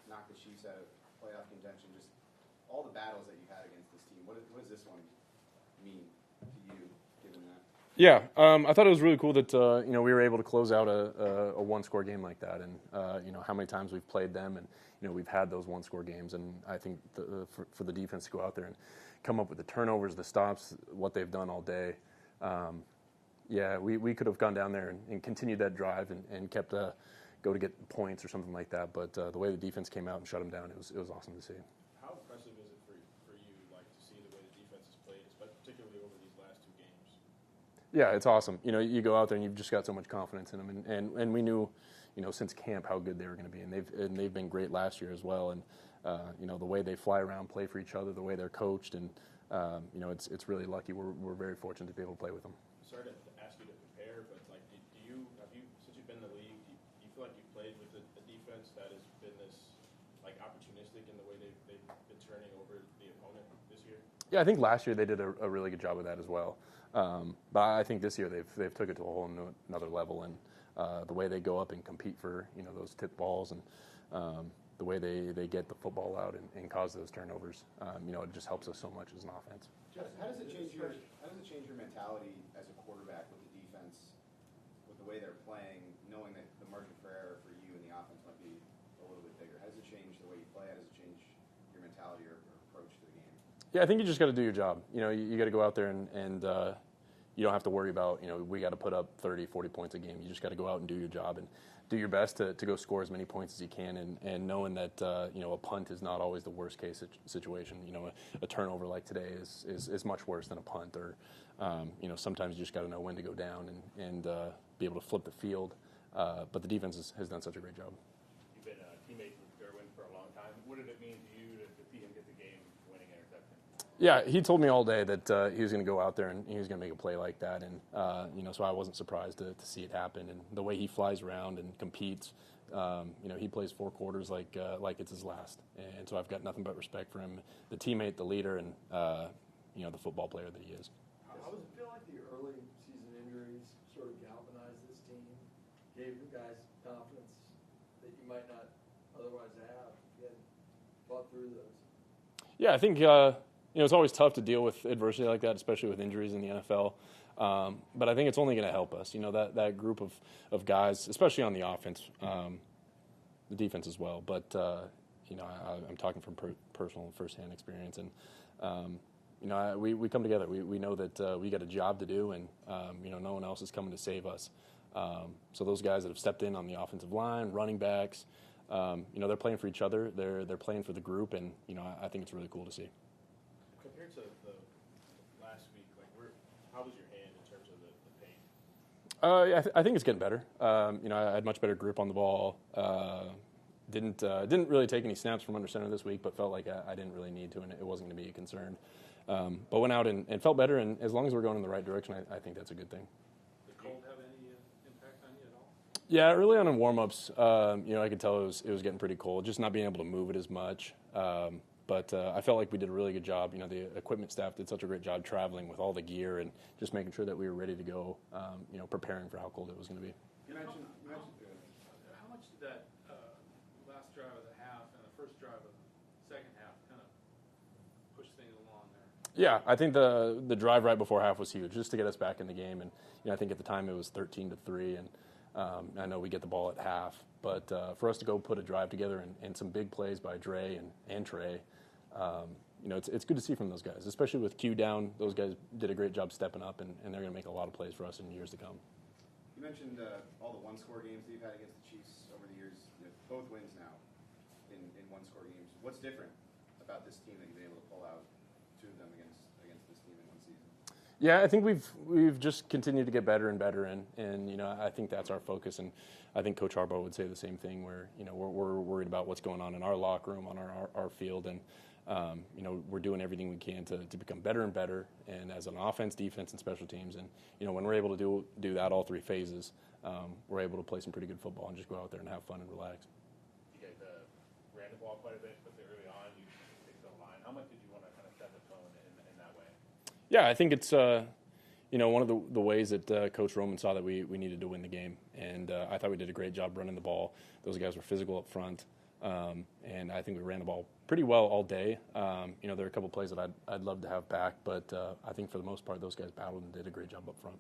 knock the Chiefs out of playoff contention. Just all the battles that you've had against this team. What does this one mean to you, given that? Yeah, I thought it was really cool that we were able to close out a one-score game like that, and how many times we've played them, and we've had those one-score games, and I think for the defense to go out there and come up with the turnovers, the stops, what they've done all day. We could have gone down there and continued that drive and kept go to get points or something like that, but the way the defense came out and shut them down, it was awesome to see. How impressive is it for you, to see the way the defense has played, particularly over these last two games? Yeah, it's awesome. You go out there and you've just got so much confidence in them, and we knew, since camp how good they were going to be, and they've been great last year as well. And the way they fly around, play for each other, the way they're coached, and it's really lucky. We're very fortunate to be able to play with them. Sorry to ask you to compare, but do you since you've been in the league, do you feel like you've played with a defense that has been this opportunistic in the way they've been turning over the opponent this year? Yeah, I think last year they did a really good job of that as well. But I think this year they've took it to a whole another level, and the way they go up and compete for those tip balls, and the way they get the football out and cause those turnovers, it just helps us so much as an offense. Justin, how does it change your mentality as a quarterback with the defense, with the way they're playing, knowing that the margin for error for you in the offense might be a little bit bigger? How does it change the way you play? How does it change your mentality or approach to the game? Yeah, I think you just got to do your job. You got to go out there and you don't have to worry about, we got to put up 30, 40 points a game. You just got to go out and do your job and do your best to go score as many points as you can, and knowing that a punt is not always the worst case situation. A turnover like today is much worse than a punt, or sometimes you just got to know when to go down and be able to flip the field. But the defense has done such a great job. You've been a teammate with Derwin for a long time. What did it mean to you to see him get the game-winning interception? Yeah, he told me all day that he was going to go out there and he was going to make a play like that, and so I wasn't surprised to see it happen. And the way he flies around and competes, he plays 4 quarters like it's his last, and so I've got nothing but respect for him, the teammate, the leader, and the football player that he is. How does it feel like the early season injuries sort of galvanized this team, gave you guys confidence that you might not otherwise have if you hadn't fought through those? Yeah, I think it's always tough to deal with adversity like that, especially with injuries in the NFL. But I think it's only going to help us. That group of guys, especially on the offense, the defense as well. But I'm talking from personal and firsthand experience, and we come together. We know that we got a job to do, and no one else is coming to save us. So those guys that have stepped in on the offensive line, running backs, they're playing for each other. They're playing for the group, and I think it's really cool to see. Compared to the last week, how was your hand in terms of the pain? I think it's getting better. I had much better grip on the ball. Didn't really take any snaps from under center this week, but felt like I didn't really need to, and it wasn't going to be a concern. But went out and felt better, and as long as we're going in the right direction, I think that's a good thing. Did the cold have any impact on you at all? Yeah, early on in warm-ups, I could tell it was getting pretty cold, just not being able to move it as much. But I felt like we did a really good job. The equipment staff did such a great job traveling with all the gear and just making sure that we were ready to go, preparing for how cold it was going to be. You mentioned how much did that last drive of the half and the first drive of the second half kind of push things along there? Yeah, I think the drive right before half was huge, just to get us back in the game. And I think at the time it was 13-3, and I know we get the ball at half. But for us to go put a drive together and some big plays by Dre and Trey, it's good to see from those guys, especially with Q down. Those guys did a great job stepping up, and they're going to make a lot of plays for us in years to come. You mentioned all the one-score games that you've had against the Chiefs over the years. Both wins now in one-score games. What's different about this team that you've been able to pull out 2 of them against this team in one season? Yeah, I think we've just continued to get better and better, and I think that's our focus. And I think Coach Harbaugh would say the same thing, where we're worried about what's going on in our locker room, on our field, and we're doing everything we can to become better and better, and as an offense, defense, and special teams. And when we're able to do that, all 3 phases, we're able to play some pretty good football and just go out there and have fun and relax. You guys ran the ball quite a bit, but early on you picked the line. How much did you want to kind of set the tone in that way? Yeah, I think it's one of the ways that Coach Roman saw that we needed to win the game, and I thought we did a great job running the ball. Those guys were physical up front. And I think we ran the ball pretty well all day. There are a couple plays that I'd love to have back, but I think for the most part, those guys battled and did a great job up front.